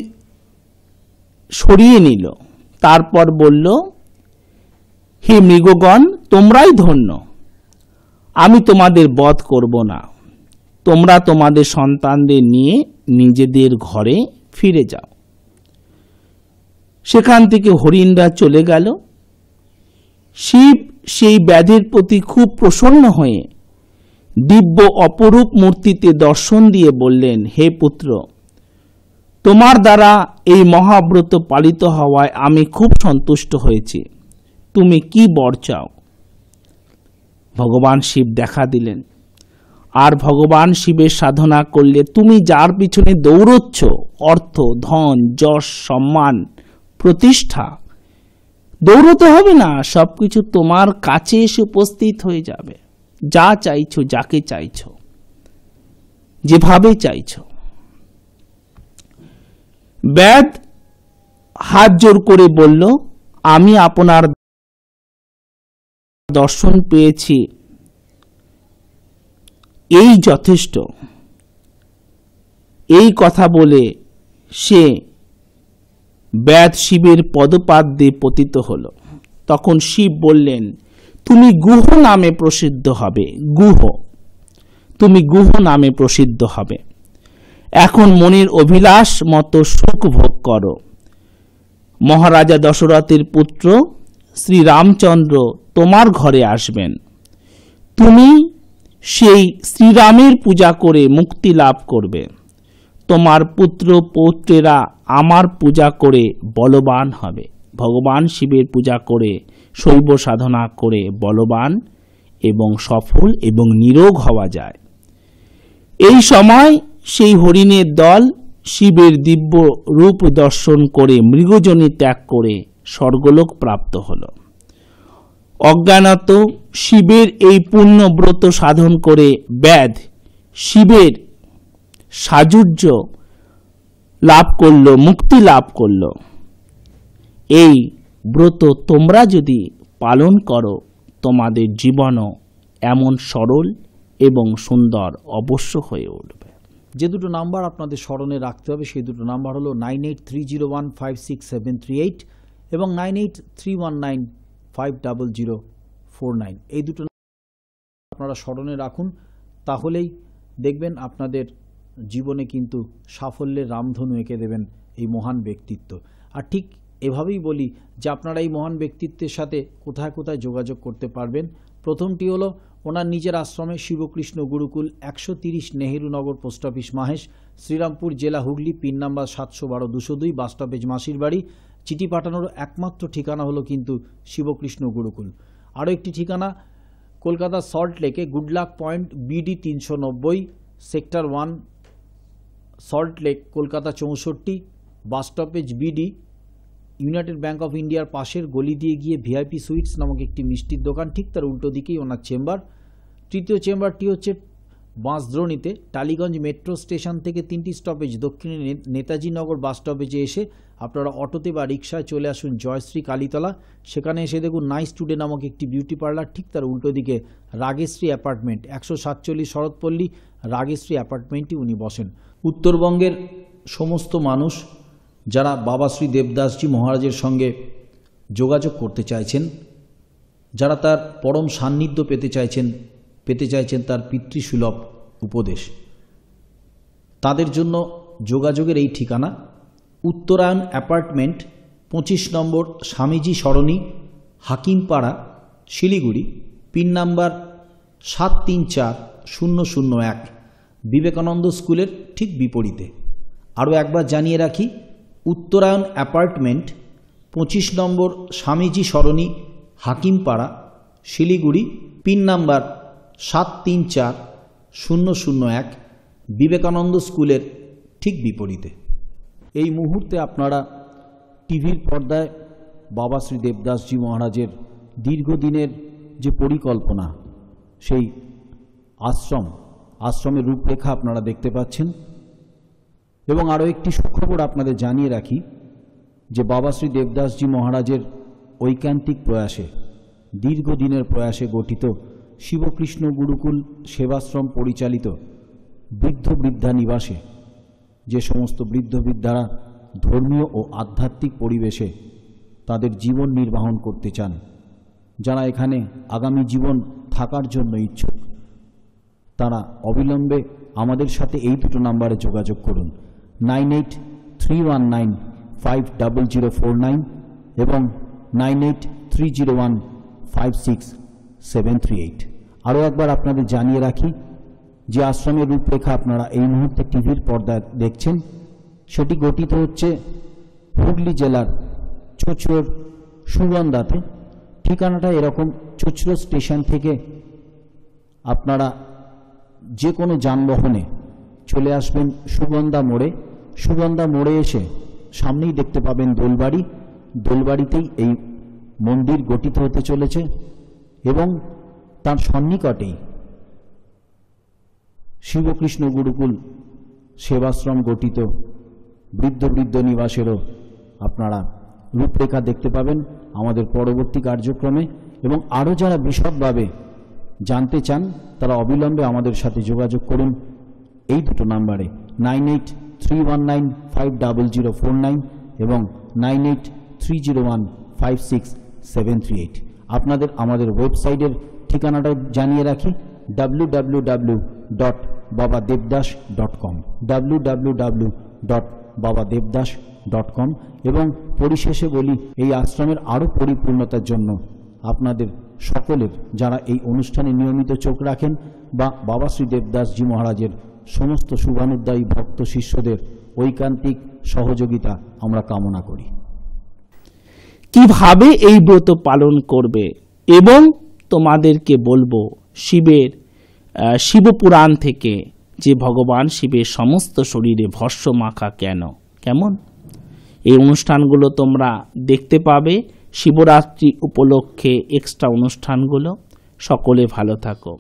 সরিয়ে নিল। তারপর বলল, হে মৃগগণ, তোমরাই ধন্য, আমি তোমাদের বধ করব না, তোমরা তোমাদের সন্তানদের নিয়ে নিজেদের ঘরে ফিরে যাও। সেখান থেকে হরিণরা চলে গেল। শিব সেই ব্যাধের প্রতি খুব প্রসন্ন হয়ে দিব্য অপরূপ মূর্তিতে দর্শন দিয়ে বললেন, হে পুত্র, তোমার দ্বারা এই মহাব্রত পালিত হওয়ায় আমি খুব সন্তুষ্ট হয়েছি, তুমি কি বর চাও? ভগবান শিব দেখা দিলেন, আর ভগবান শিবের সাধনা করলে তুমি যার পিছনে দৌড়চ্ছ, অর্থ, ধন, যশ, সম্মান, প্রতিষ্ঠা, দৌড়তে হবে না, সবকিছু তোমার কাছে এসে উপস্থিত হয়ে যাবে। যা চাইছো, যাকে চাইছো, যেভাবে চাইছো। ব্যাদ হাত জোর করে বলল, আমি আপনার দর্শন পেয়েছি, এই যথেষ্ট। এই কথা বলে সে ব্যাদ শিবের পদপাদ দিয়ে পতিত হল। তখন শিব বললেন, তুমি গুহ নামে প্রসিদ্ধ হবে। গুহ, তুমি গুহ নামে প্রসিদ্ধ হবে। এখন মনের অভিলাষ মতো সুখ ভোগ করো। মহারাজা দশরথের পুত্র শ্রী রামচন্দ্র তোমার ঘরে আসবেন। তুমি সেই শ্রীরামের পূজা করে মুক্তি লাভ করবে। তোমার পুত্র পৌত্রেরা আমার পূজা করে বলবান হবে। ভগবান শিবের পূজা করে, শৈব সাধনা করে বলবান এবং সফল এবং নিরোগ হওয়া যায়। এই সময় সেই হরিণের দল শিবের দিব্য রূপ দর্শন করে মৃগজনি ত্যাগ করে স্বর্গলোক প্রাপ্ত হল। অজ্ঞানত শিবের এই পুণ্যব্রত সাধন করে ব্যাদ শিবের সাযুজ্য লাভ করল, মুক্তি লাভ করল। এই ব্রত তোমরা যদি পালন করো, তোমাদের জীবনও এমন সরল এবং সুন্দর অবশ্য হয়ে উঠবে। যে দুটো নাম্বার আপনাদের স্মরণে রাখতে হবে সেই দুটো নাম্বার হলো 9830156738 এবং 9831950049। এই দুটো আপনারা স্মরণে রাখুন, তাহলেই দেখবেন আপনাদের জীবনে কিন্তু সাফল্যের রামধনু এঁকে দেবেন এই মহান ব্যক্তিত্ব। আর ঠিক এভাবেই বলি যে আপনারা এই মহান ব্যক্তিত্বের সাথে কোথায় কোথায় যোগাযোগ করতে পারবেন। প্রথমটি হলো ওনার নিজের আশ্রমে শিবকৃষ্ণ গুরুকুল, 130 নেহেরুনগর, পোস্ট অফিস মাহেশ, শ্রীরামপুর জেলা, Hooghly, pin number 712-202, bus stoppage মাসির বাড়ি। চিঠি পাঠানোর একমাত্র ঠিকানা হলো কিন্তু শিবকৃষ্ণ গুরুকুল। আরও একটি ঠিকানা কলকাতা সল্ট লেকে, Goodluck point, BD 390, sector 1, salt lake, Kolkata 64, bus stoppage BD, United bank of ইন্ডিয়ার পাশের গলি দিয়ে গিয়ে ভিআইপি সুইটস নামক একটি মিষ্টির দোকান, ঠিক তার উল্টো দিকেই ওনার চেম্বার। তৃতীয় চেম্বারটি হচ্ছে বাঁশদ্রোণীতে, টালিগঞ্জ মেট্রো স্টেশন থেকে 3টি স্টপেজ দক্ষিণে নেতাজি নগর বাস স্টপেজে এসে আপনারা অটোতে বা রিক্সায় চলে আসুন জয়শ্রী কালীতলা। সেখানে এসে দেখুন নাইস টুডে নামক একটি বিউটি পার্লার, ঠিক তার উল্টো দিকে রাগেশ্রী অ্যাপার্টমেন্ট, 147 শরৎপল্লী, রাগেশ্রী অ্যাপার্টমেন্টটি উনি বসেন। উত্তরবঙ্গের সমস্ত মানুষ যারা বাবা শ্রী দেবদাসজি মহারাজের সঙ্গে যোগাযোগ করতে চাইছেন, যারা তার পরম সান্নিধ্য পেতে চাইছেন তার পিতৃসুলভ উপদেশ, তাদের জন্য যোগাযোগের এই ঠিকানা উত্তরায়ণ অ্যাপার্টমেন্ট, 25 নম্বর স্বামীজি সরণি, হাকিমপাড়া, শিলিগুড়ি, পিন নাম্বার 734001, বিবেকানন্দ স্কুলের ঠিক বিপরীতে। আরও একবার জানিয়ে রাখি, উত্তরায়ণ অ্যাপার্টমেন্ট, 25 নম্বর স্বামীজি সরণি, হাকিমপাড়া, শিলিগুড়ি, পিন নাম্বার 734001, বিবেকানন্দ স্কুলের ঠিক বিপরীতে। এই মুহূর্তে আপনারা টিভির পর্দায় বাবা শ্রী দেবদাসজি মহারাজের দীর্ঘদিনের যে পরিকল্পনা, সেই আশ্রমের রূপরেখা আপনারা দেখতে পাচ্ছেন। এবং আরও একটি সুখবর আপনাদের জানিয়ে রাখি যে বাবা শ্রী দেবদাসজি মহারাজের ঐকান্তিক প্রয়াসে, দীর্ঘদিনের প্রয়াসে গঠিত শিবকৃষ্ণ গুরুকুল সেবাশ্রম পরিচালিত বৃদ্ধ বৃদ্ধা নিবাসে যে সমস্ত বৃদ্ধ বৃদ্ধারা ধর্মীয় ও আধ্যাত্মিক পরিবেশে তাদের জীবন নির্বাহন করতে চান, যারা এখানে আগামী জীবন থাকার জন্য ইচ্ছুক, তারা অবিলম্বে আমাদের সাথে এই দুটো নাম্বারে যোগাযোগ করুন, 9831950049 এবং 9830156738। আরও একবার আপনাদের জানিয়ে রাখি যে আশ্রমের রূপরেখা আপনারা এই মুহূর্তে টিভির পর্দায় দেখছেন, সেটি গঠিত হচ্ছে হুগলি জেলার চোচড়োর সুগন্ধাতে। ঠিকানাটা এরকম, চোচড়ো স্টেশন থেকে আপনারা যে কোনো যানবাহনে চলে আসবেন সুগন্ধা মোড়ে। সুগন্ধা মোড়ে এসে সামনেই দেখতে পাবেন দোলবাড়ি, দোলবাড়িতেই এই মন্দির গঠিত হতে চলেছে এবং তার সন্নিকটেই শিবকৃষ্ণ গুরুকুল সেবাশ্রম গঠিত বৃদ্ধ নিবাসেরও আপনারা রূপরেখা দেখতে পাবেন আমাদের পরবর্তী কার্যক্রমে। এবং আরও যারা বিশদভাবে জানতে চান তারা অবিলম্বে আমাদের সাথে যোগাযোগ করুন এই দুটো নাম্বারে 9831950049 এবং 9830156738। আপনাদের আমাদের ওয়েবসাইটের ঠিকানাটা জানিয়ে রাখি www.babadevdas.com www.babadevdas.com। এবং পরিশেষে বলি, এই আশ্রমের আরও পরিপূর্ণতার জন্য আপনাদের সকলের যারা এই অনুষ্ঠানে নিয়মিত চোখ রাখেন বা বাবা শ্রী দেবদাসজি মহারাজের সমস্ত শুভানুদ্দায়ী ভক্ত শিষ্যদের ঐকান্তিক সহযোগিতা আমরা কামনা করি। কিভাবে এই ব্রত পালন করবে এবং তোমাদেরকে বলবো শিবপুরাণ থেকে যে ভগবান শিবের সমস্ত শরীরে ভস্ম মাখা কেমন এই অনুষ্ঠানগুলো তোমরা দেখতে পাবে শিবরাত্রি উপলক্ষে এক্সট্রা অনুষ্ঠানগুলো। সকলে ভালো থাকো।